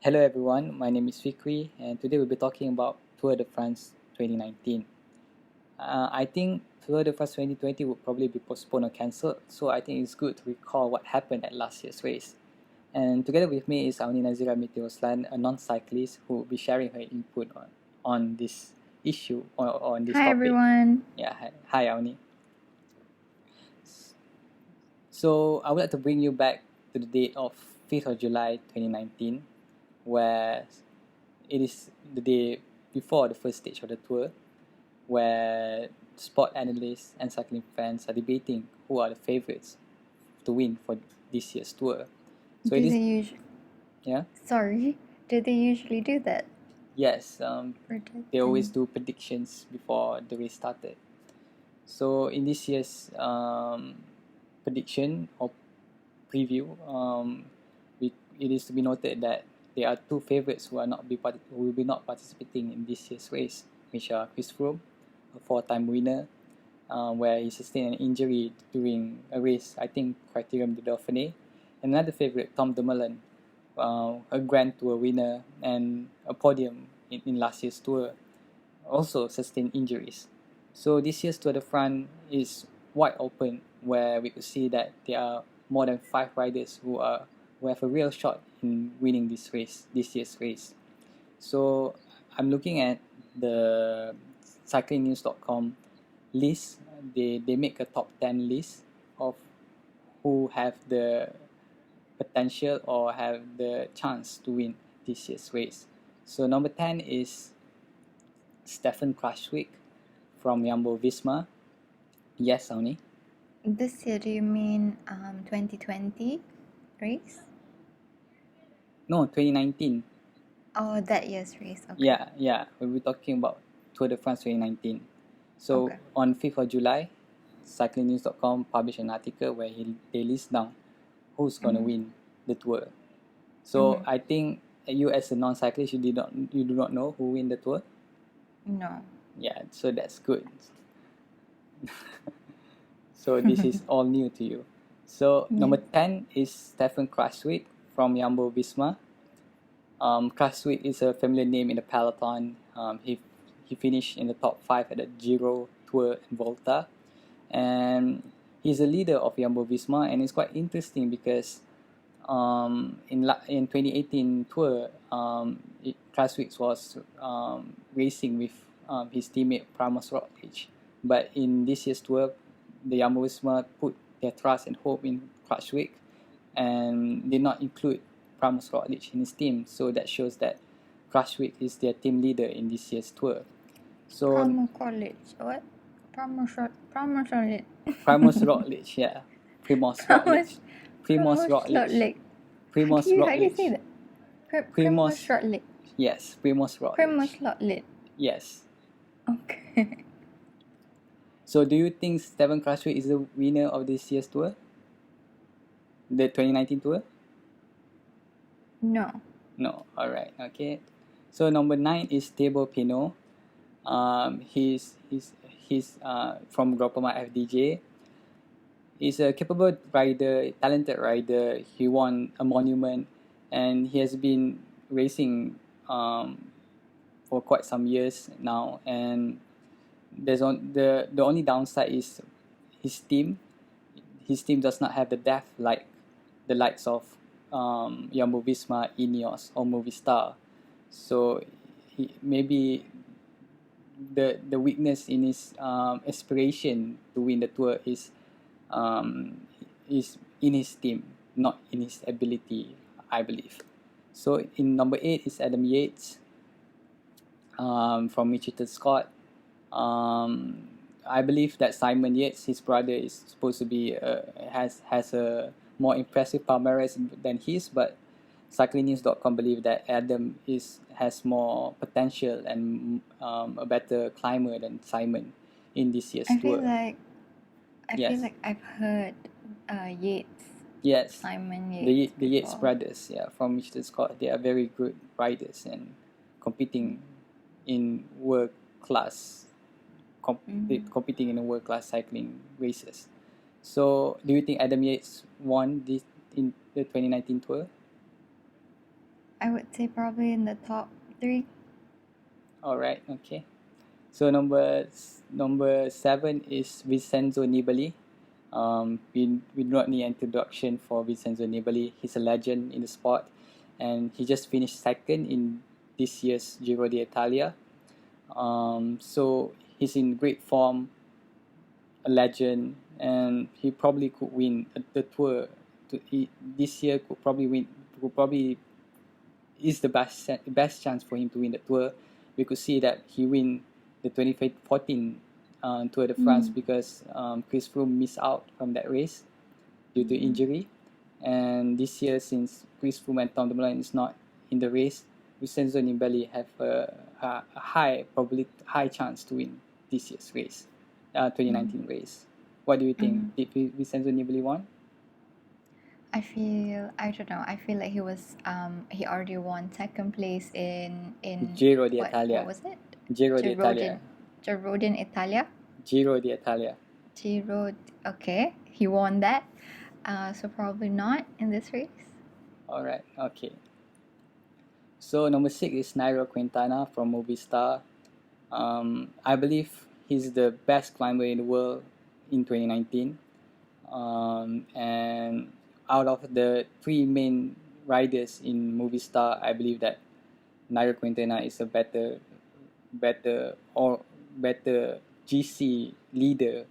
Hello everyone, my name is Fikri and today we'll be talking about Tour de France 2019. I think Tour de France 2020 will probably be postponed or cancelled, so I think it's good to recall what happened at last year's race. And together with me is Auni Nazira Meteoslan, a non-cyclist who will be sharing her input on this issue or on this Hi topic. everyone. Yeah, hi Auni. So I would like to bring you back to the date of 5th of July 2019, where it is the day before the first stage of the tour, where sport analysts and cycling fans are debating who are the favorites to win for this year's tour. So Do it is, they usually? yeah, Sorry. Do they usually do that? yes, they always Predicting. do predictions before the race started. So in this year's prediction or preview, it is to be noted that there are two favorites who will be not participating in this year's race, which are Chris Froome, a four-time winner, where he sustained an injury during a race, I think Criterium de Dauphiné, and another favorite, Tom Dumoulin, a Grand Tour winner and a podium in last year's tour, also sustained injuries. So this year's Tour de France is wide open, where we could see that there are more than 5 riders who have a real shot in winning this year's race. So I'm looking at the cyclingnews.com list. They make a top 10 list of who have the potential or have the chance to win this year's race. So number 10 is Stefan Krashwick from Jumbo Visma. Yes, Auni. This year, do you mean 2020 race? No, 2019. Oh, that year's race. Okay. Yeah. We're talking about Tour de France 2019. So Okay. on 5th of July, cyclingnews.com published an article where they list down who's going to win the tour. So I think you as a non-cyclist, you do not know who win the tour. No. Yeah, so that's good. So this is all new to you. So number 10 is Stefan Kraswick from Jumbo Visma. Kraswick is a familiar name in the peloton. He finished in the top 5 at the Giro, Tour, and Volta, and he's a leader of Jumbo Visma, and it's quite interesting because in 2018 Tour, Kraswick was racing with his teammate Primož Roglic, but in this year's Tour, the Jumbo Visma put their trust and hope in Kraswick and did not include Primož Roglic in his team, so that shows that Kraswick is their team leader in this year's Tour. So Primož Roglic. What? Primož Roglic. Primož Roglic, yeah, Primož Roglic, Primož Roglic, Primož How do you say Roglic, that? Primož, Roglic. yes, Primož Roglic, Primož Roglic. yes. Okay. So do you think Stefan Kraswick is the winner of this year's Tour, the 2019 Tour? No. No, alright, okay. So number 9 is Thibaut Pinot. He's from Groupama FDJ. He's a capable rider, talented rider. He won a monument, and he has been racing for quite some years now. And the only downside is his team. His team does not have the depth like the likes of Jumbo Visma, Ineos, or Movistar. So maybe the weakness in his aspiration to win the tour is in his team, not in his ability, I believe. So in number 8 is Adam Yates from Mitchelton Scott. I believe that Simon Yates, his brother, is supposed to be has a more impressive palmarès than his, but cyclingnews.com believe that Adam has more potential and a better climber than Simon in this year's I tour. feel like I've heard Yates. Yes, Simon Yates. the Yates brothers, yeah, from Michelin Scott, they are very good riders and competing in world class, competing in a world class cycling races. So, do you think Adam Yates won this in the 2019 tour? I would say probably in the top 3. All right, okay. So number 7 is Vincenzo Nibali. We do not need introduction for Vincenzo Nibali. He's a legend in the sport, and he just finished second in this year's Giro d'Italia. So he's in great form, a legend, and he probably could win the Tour. This year could probably win. Could probably is the best chance for him to win the Tour. We could see that he win the 2014 Tour de France because Chris Froome missed out from that race due to injury. And this year, since Chris Froome and Tom Dumoulin is not in the race, Vincenzo Nibali have a high chance to win this year's race, 2019 race. What do you think? Did Vincenzo Nibali won? I don't know. I feel like he already won second place in Giro what d'Italia. was it? Giro d'Italia. Giro d'Italia. Giro d'Italia. Okay, he won that. So probably not in this race. All right. Okay. So number 6 is Nairo Quintana from Movistar. I believe he's the best climber in the world in 2019. And out of the 3 main riders in Movistar, I believe that Nairo Quintana is a better GC leader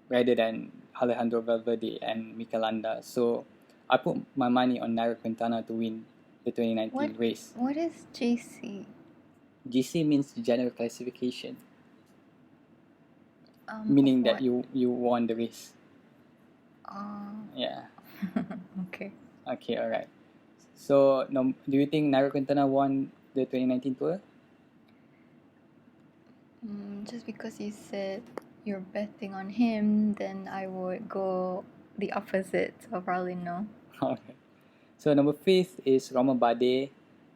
rather than Alejandro Valverde and Mikel Landa. So I put my money on Nairo Quintana to win the 2019 race. What is GC? GC means general classification, meaning that you won the race. Yeah. Okay. Okay, all right. So do you think Nairo Quintana won the 2019 Tour? Just because you said you're betting on him, then I would go the opposite. So probably no. Okay. So number 5 is Romain Bardet.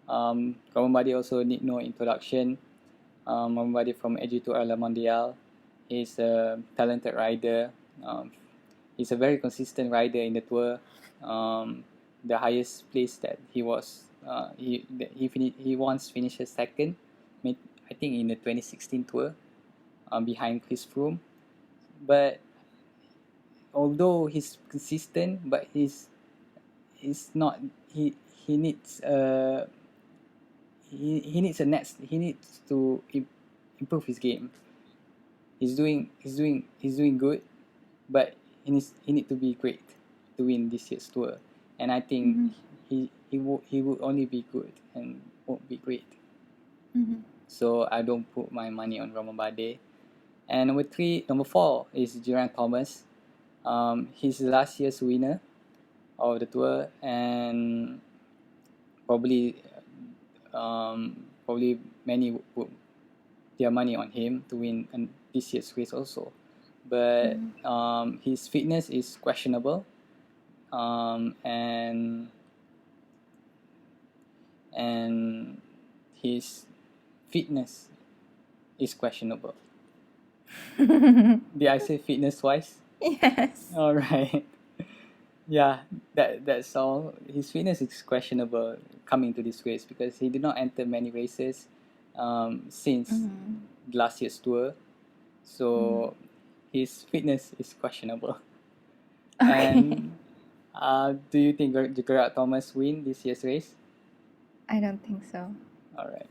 Romain Bardet also need no introduction. Romain Bardet from AG2R La Mondiale. He's a talented rider. He's a very consistent rider in the Tour. The highest place that he was, he once finished second, I think in the 2016 Tour, behind Chris Froome. But although he's consistent, but he's not he needs he needs to improve his game. He's doing good, but he need to be great to win this year's Tour. And I think he would only be good and won't be great. So I don't put my money on Romain Bardet. And number 4 is Geraint Thomas. He's last year's winner of the Tour, and probably many would put their money on him to win this year's race also. But his fitness is questionable, and his fitness is questionable. Did I say fitness wise? Yes. All right. Yeah, that's all. His fitness is questionable coming to this race because he did not enter many races since last year's Tour. So his fitness is questionable. And do you think Geraint Thomas win this year's race? I don't think so. All right.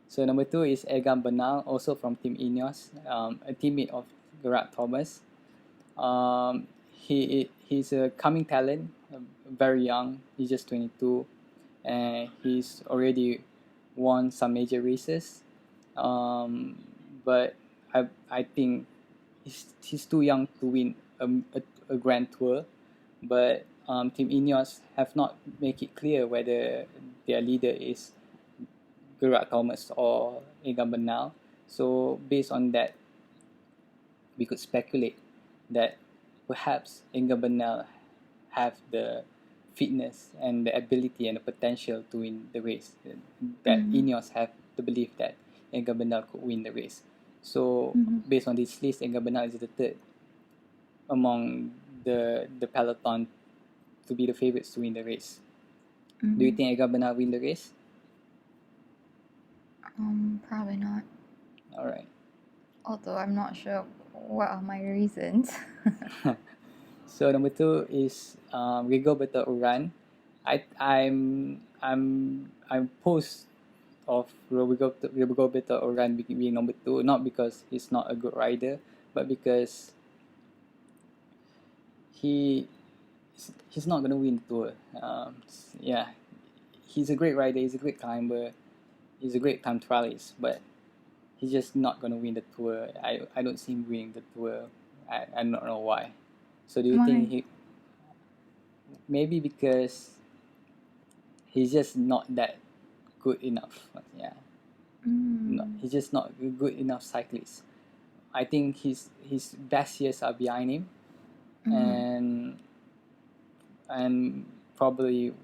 So number 2 is Egan Bernal, also from Team Ineos, a teammate of Geraint Thomas. He's a coming talent, very young. He's just 22, and he's already won some major races. But I think he's too young to win a Grand Tour. But Team Ineos have not make it clear whether their leader is Geraint Thomas or Egan Bernal. So based on that, we could speculate that perhaps Egan Bernal have the fitness and the ability and the potential to win the race. That Ineos have the belief that Egan Bernal could win the race. So based on this list, Egan Bernal is the third among the peloton to be the favorites to win the race. Mm-hmm. Do you think Egan Bernal win the race? Probably not. All right. Although I'm not sure what are my reasons. So number 2 is Rigoberto Urán. I'm post of Rigoberto Urán being number 2, not because he's not a good rider, but because he he's not gonna win the tour. Yeah, he's a great rider. He's a great climber. He's a great time trialist, but he's just not gonna win the tour. I don't see him winning the tour. I don't know why. So do you think Why? maybe because he's just not that good enough? Yeah, no, Mm. he's just not a good enough cyclist. I think his best years are behind him, Mm-hmm. and probably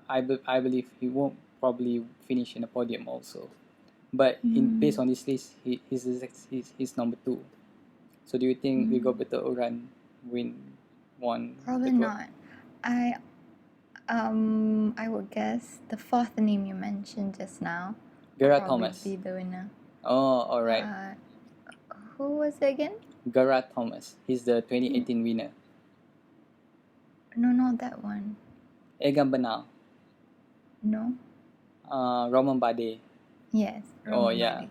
I believe he won't probably finish in a podium also. But based on this list, he's number 2. So do you think Rigoberto Urán won the Probably tour? not. I would guess the fourth name you mentioned just now will Gerard probably Thomas. be the winner. Oh, all right. Who was it again? Gerard Thomas. He's the 2018 winner. No, not that one. Egan Bernal. No. Romain Bardet. Yes. Oh Roman yeah, Bardet.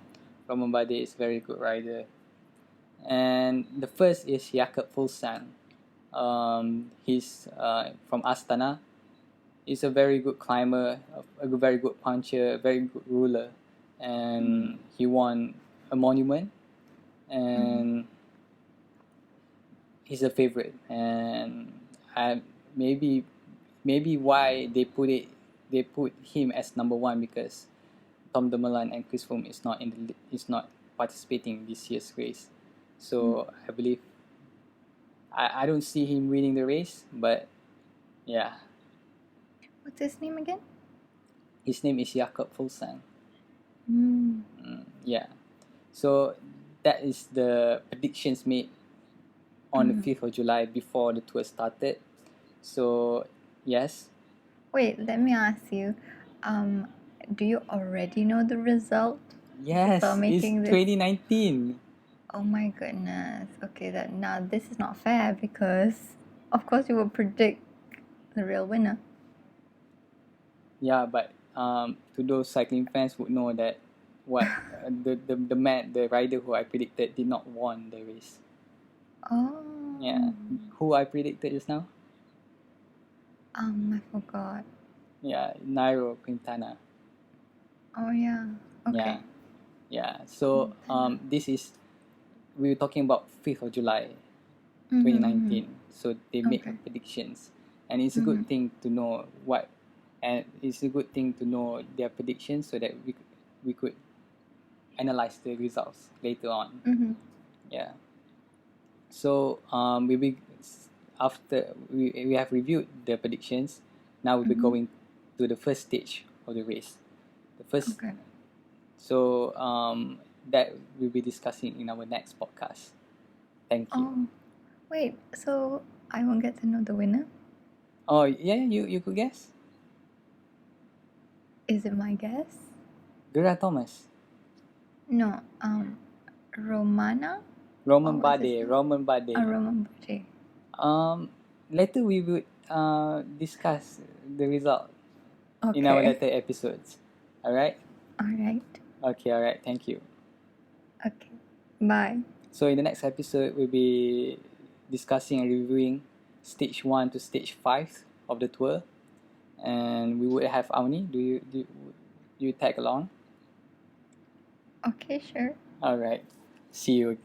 Romain Bardet is a very good rider. And the first is Jakob Fuglsang. He's from Astana. He's a very good climber, a very good puncher, a very good ruler, and he won a monument, and he's a favorite. And maybe why they put him as number 1 because Tom Dumoulin and Chris Froome is not participating in this year's race. So I believe I don't see him winning the race, but yeah, What's his name again? his name is Jakob Fuglsang. Mm. Yeah, so that is the predictions made on the 5th of July before the tour started. So yes, Wait, let me ask you. Do you already know the result yes, before it's making this? 2019. Oh my goodness. Okay, that now this is not fair because of course you will predict the real winner. Yeah, but to those cycling fans would know that the rider who I predicted did not won the race. Oh. Yeah, who I predicted just now? I forgot. Yeah, Nairo Quintana. Oh yeah. Okay. Yeah. So this is we were talking about 5th of July, Mm-hmm. 2019. So they make Okay. predictions, and it's a good thing to know it's a good thing to know their predictions so that we could analyze the results later on. Mm-hmm. Yeah. So after we have reviewed the predictions, now we'll be going to the first stage of the race. The first. Okay. So that we'll be discussing in our next podcast. Thank you. Oh, wait. So I won't get to know the winner? Oh yeah, you could guess. Is it my guess? Gerard Thomas. No. Romana. Roman What was his Bardet. name? Roman Bardet. Roman Bardet. Later we would discuss the result in our Okay. later episodes. Alright? Alright. Okay, alright, thank you. Okay. Bye. So in the next episode we'll be discussing and reviewing stage 1 to stage 5 of the tour. And we would have Avni. Do you tag along? Okay, sure. Alright. See you.